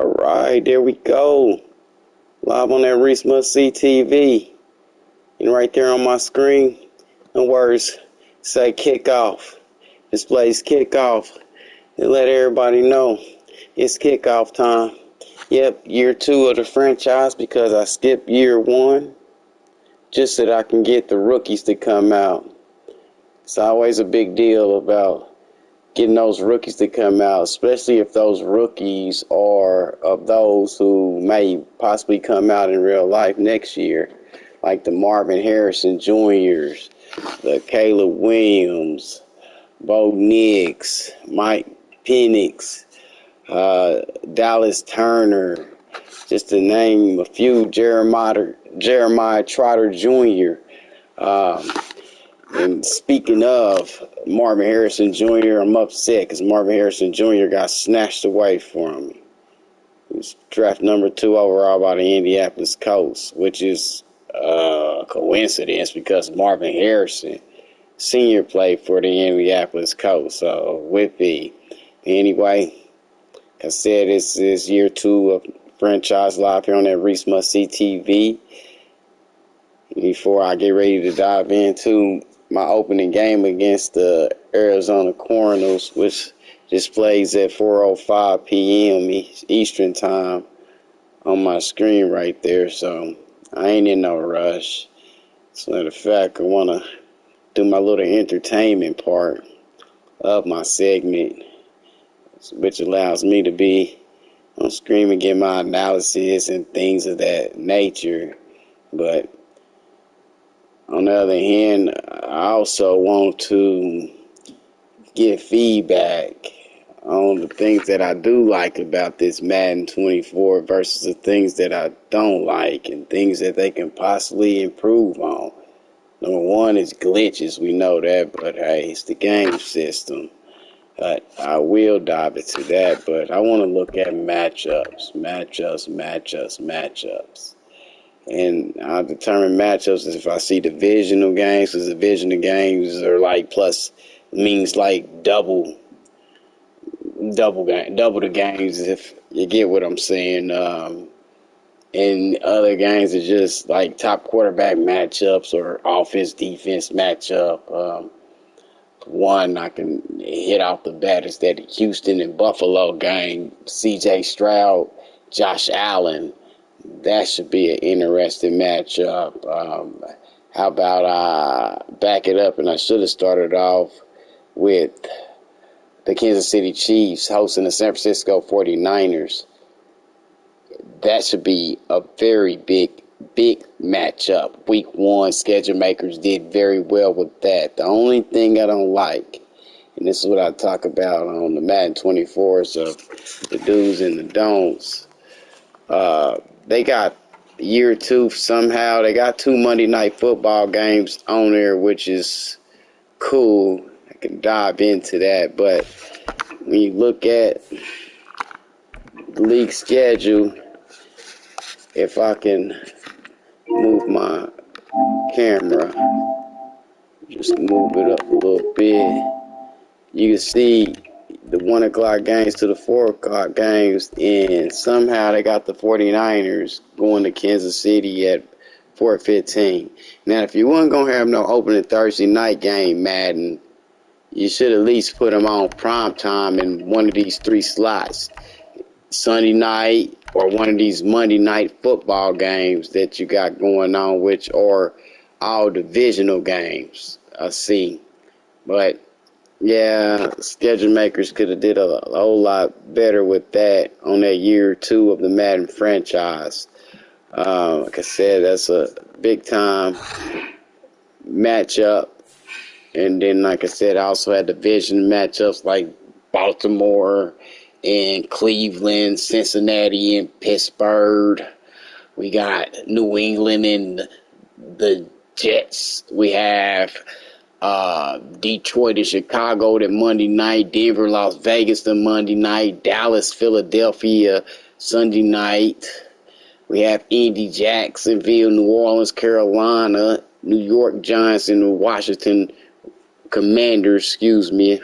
Alright, there we go. Live on that ReeceMustSeeTv. And right there on my screen, the words say kickoff. Displays kickoff. And let everybody know it's kickoff time. Yep, year 2 of the franchise because I skipped year 1 just so that I can get the rookies to come out. It's always a big deal about getting those rookies to come out, especially if those rookies are of those who may possibly come out in real life next year, like the Marvin Harrison Jr.'s, the Caleb Williams, Bo Nix, Mike Penix, Dallas Turner, just to name a few, Jeremiah Trotter Jr., and speaking of Marvin Harrison Jr., I'm upset because Marvin Harrison Jr. got snatched away from me. He was drafted number 2 overall by the Indianapolis Colts, which is a coincidence because Marvin Harrison Sr. played for the Indianapolis Colts. So, anyway, like I said, this is year 2 of franchise live here on that ReeceMustSeeTv. Before I get ready to dive into my opening game against the Arizona Cardinals, which displays at 4:05 p.m. Eastern time on my screen right there. So I ain't in no rush. As a matter of fact, I want to do my little entertainment part of my segment, which allows me to be on screen and get my analysis and things of that nature. But on the other hand, I also want to get feedback on the things that I do like about this Madden 24 versus the things that I don't like and things that they can possibly improve on. Number 1 is glitches. We know that, but hey, it's the game system. But I will dive into that, but I want to look at matchups. And I'll determine matchups if I see divisional games, because divisional games are like plus means like double the games, if you get what I'm saying. And other games are just like top quarterback matchups or offense defense matchup. One I can hit off the bat is that Houston and Buffalo game. C.J. Stroud, Josh Allen. That should be an interesting matchup. How about I back it up, and I should have started off with the Kansas City Chiefs hosting the San Francisco 49ers. That should be a very big matchup. Week 1, schedule makers did very well with that. The only thing I don't like, and this is what I talk about on the Madden 24s of the do's and the don'ts, they got year 2 somehow. They got 2 Monday Night Football games on there, which is cool. I can dive into that. But when you look at the league schedule, if I can move my camera, just move it up a little bit, you can see the 1 o'clock games to the 4 o'clock games, and somehow they got the 49ers going to Kansas City at 4:15. Now, if you weren't going to have no opening Thursday night game, Madden, you should at least put them on prime time in one of these 3 slots. Sunday night or one of these Monday night football games that you got going on, which are all divisional games, I see. But yeah, schedule makers could have did a whole lot better with that on that year 2 of the Madden franchise. Like I said, that's a big time matchup. And then, like I said, I also had division matchups like Baltimore and Cleveland, Cincinnati and Pittsburgh. We got New England and the Jets. We have Detroit and Chicago that Monday night, Denver, Las Vegas the Monday night, Dallas, Philadelphia Sunday night. We have Indy, Jacksonville, New Orleans, Carolina, New York Giants, and the Washington Commanders. I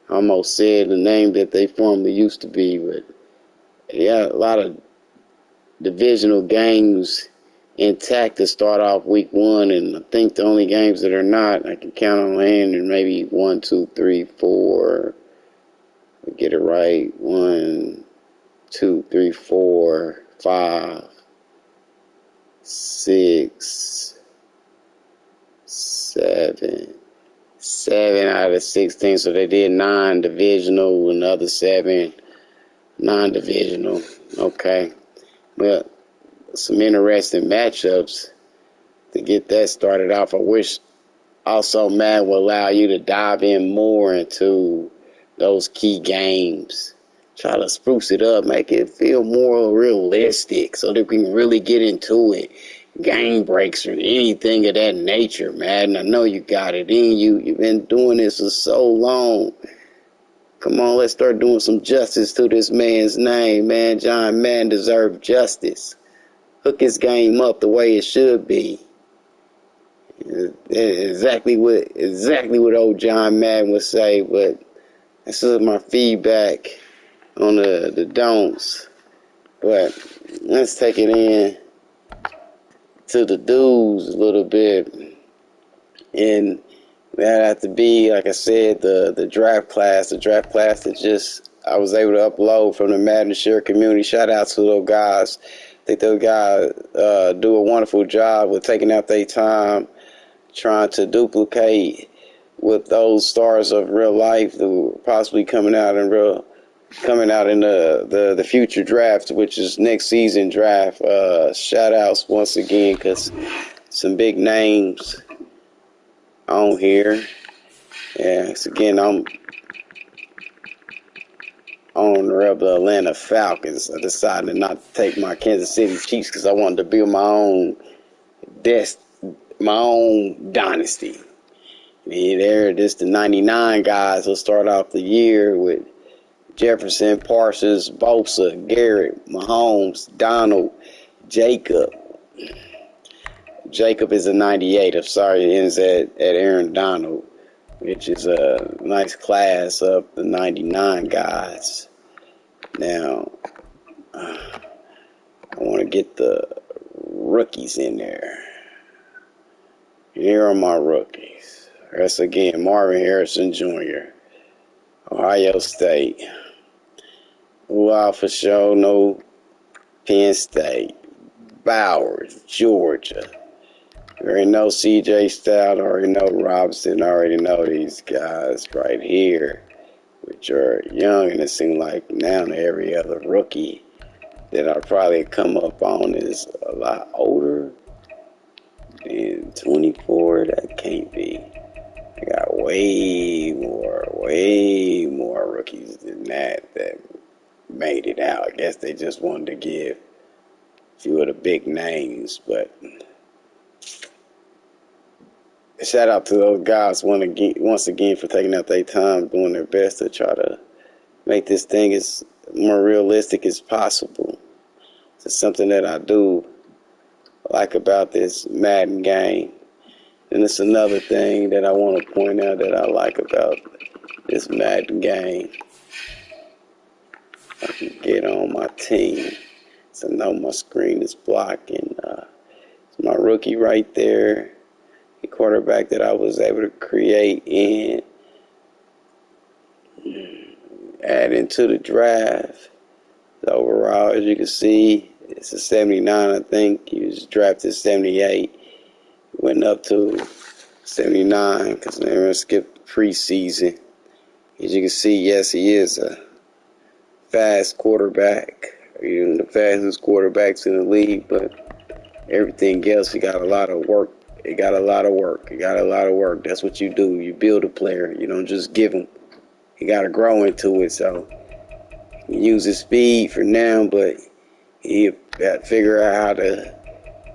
almost said the name that they formerly used to be, but yeah, a lot of divisional games intact to start off week 1, and I think the only games that are not, I can count on hand, and maybe 1, 2, 3, 4. Get it right. 1, 2, 3, 4, 5, 6, 7. 7 out of 16. So they did 9 divisional, another 7 non-divisional. Okay. Well, some interesting matchups to get that started off. I wish also Madden will allow you to dive in more into those key games. Try to spruce it up, make it feel more realistic so that we can really get into it. Game breaks or anything of that nature, Madden. I know you got it in you. You've been doing this for so long. Come on, let's start doing some justice to this man's name, man. John Madden deserves justice. Hook his game up the way it should be. Exactly what old John Madden would say, but this is my feedback on the don'ts. But let's take it in to the do's a little bit. And that had to be, like I said, the draft class that just I was able to upload from the Madden Share community. Shout out to those guys. I think those guys do a wonderful job with taking out their time, trying to duplicate with those stars of real life who are possibly coming out in the future draft, which is next season draft. Shout outs once again, because some big names on here. Yes, again, I'm on the Atlanta Falcons. I decided not to take my Kansas City Chiefs because I wanted to build my own dynasty. This the 99 guys will start off the year with Jefferson, Parsons, Bosa, Garrett, Mahomes, Donald, Jacob. Jacob is a 98. I'm sorry, it ends at Aaron Donald, which is a nice class of the 99 guys. Now, I want to get the rookies in there. Here are my rookies. That's again Marvin Harrison Jr., Ohio State. Wow, for sure, no Penn State. Bowers, Georgia. I already know C.J. Stroud, I already know Robinson, I already know these guys right here, which are young, and it seems like now every other rookie that I probably come up on is a lot older than 24. That can't be. I got way more rookies than that made it out. I guess they just wanted to give a few of the big names, but shout out to those guys once again for taking out their time, doing their best to try to make this thing as more realistic as possible. It's something that I do like about this Madden game. And it's another thing that I want to point out that I like about this Madden game. I can get on my team. So I know my screen is blocking. It's my rookie right there. The quarterback that I was able to create and add into the draft. The overall, as you can see, it's a 79, I think. He was drafted 78. Went up to 79 because they were skipped preseason. As you can see, yes, he is a fast quarterback. He's the fastest quarterbacks in the league, but everything else, he got a lot of work. It got a lot of work. That's what you do. You build a player. You don't just give him. He got to grow into it. So he uses speed for now, but he got to figure out how to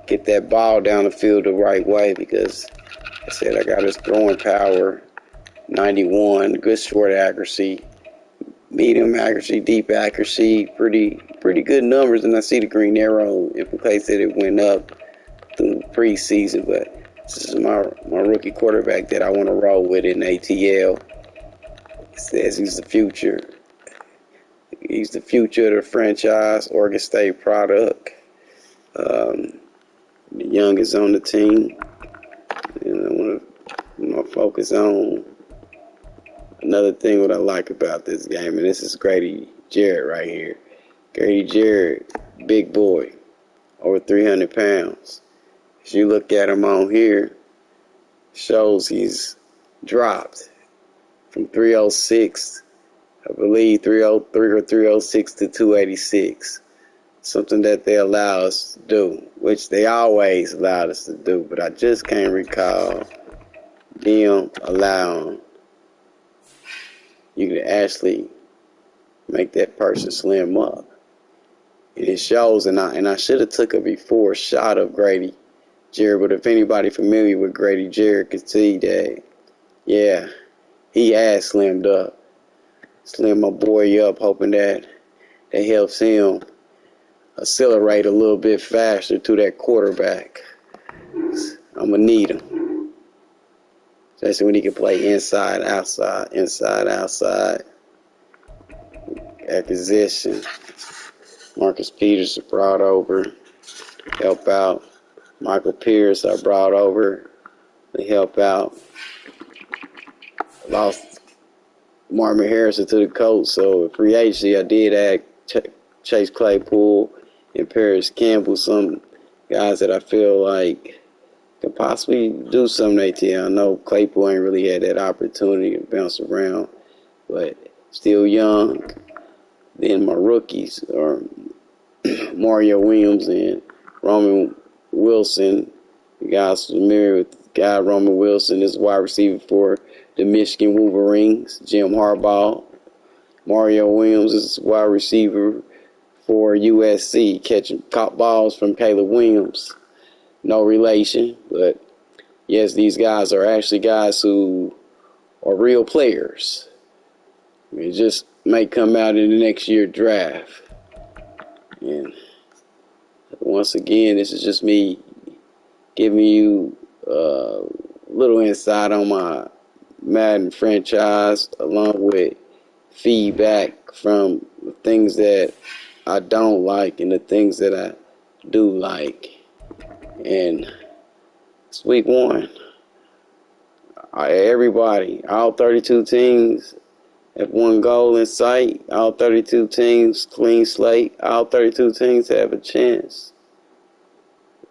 get that ball down the field the right way, because I said I got his throwing power, 91, good short accuracy, medium accuracy, deep accuracy, pretty good numbers. And I see the green arrow implicates that it went up through preseason, but this is my rookie quarterback that I want to roll with in ATL. It says he's the future. He's the future of the franchise, Oregon State product. The youngest on the team. And I want to focus on another thing what I like about this game, and this is Grady Jarrett right here. Grady Jarrett, big boy, over 300 pounds. As you look at him on here, shows he's dropped from 306, I believe 303 or 306 to 286. Something that they allow us to do, which they always allowed us to do, but I just can't recall them allowing you to actually make that person slim up. And it shows, and I should have took a before shot of Grady Jarrett, but if anybody familiar with Grady Jarrett could see that, yeah, he has slimmed up. Slim my boy up, hoping that helps him accelerate a little bit faster to that quarterback. I'm going to need him. Especially when he can play inside, outside, acquisition. Marcus Peters brought over to help out. Michael Pierce I brought over to help out. Lost Marvin Harrison to the Colts, so free agency I did add Chase Claypool and Paris Campbell, some guys that I feel like could possibly do something ATL. I know Claypool ain't really had that opportunity to bounce around, but still young. Then my rookies are Mario Williams and Roman Wilson. You guys familiar with the guy Roman Wilson is wide receiver for the Michigan Wolverines. Jim Harbaugh. Mario Williams is wide receiver for USC, caught balls from Caleb Williams. No relation, but yes, these guys are actually guys who are real players. It just may come out in the next year draft. And once again, this is just me giving you a little insight on my Madden franchise, along with feedback from the things that I don't like and the things that I do like. And it's week 1. Everybody, all 32 teams have one goal in sight. All 32 teams, clean slate. All 32 teams have a chance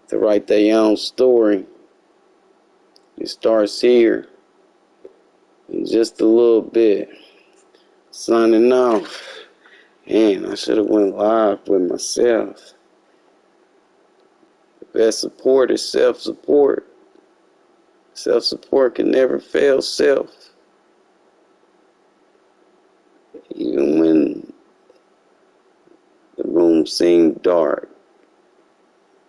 to write their own story. It starts here in just a little bit. Signing off. Man, I should have went live with myself. The best support is self-support. Self-support can never fail self. Even when the room seemed dark,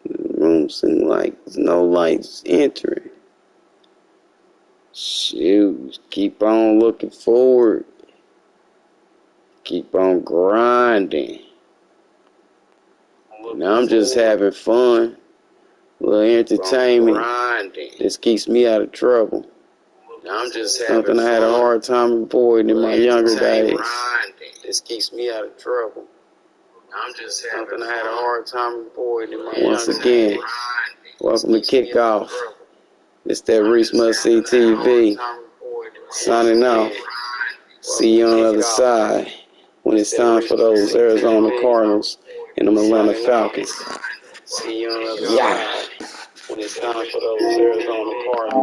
the room seemed like there's no lights entering. Shoot, keep on looking forward. Keep on grinding. Now I'm just having fun. A little entertainment. This keeps me out of trouble. Now I'm just having something I had a hard time avoiding in my younger days. This keeps me out of trouble. I'm just having something I had a hard time avoiding in my younger days. Once again, welcome to Kickoff. It's that ReeceMustSeeTv. Signing off. See you on the other side when it's time for those Arizona Cardinals and them Atlanta Falcons. See you on the other side when it's time for those Arizona Cardinals.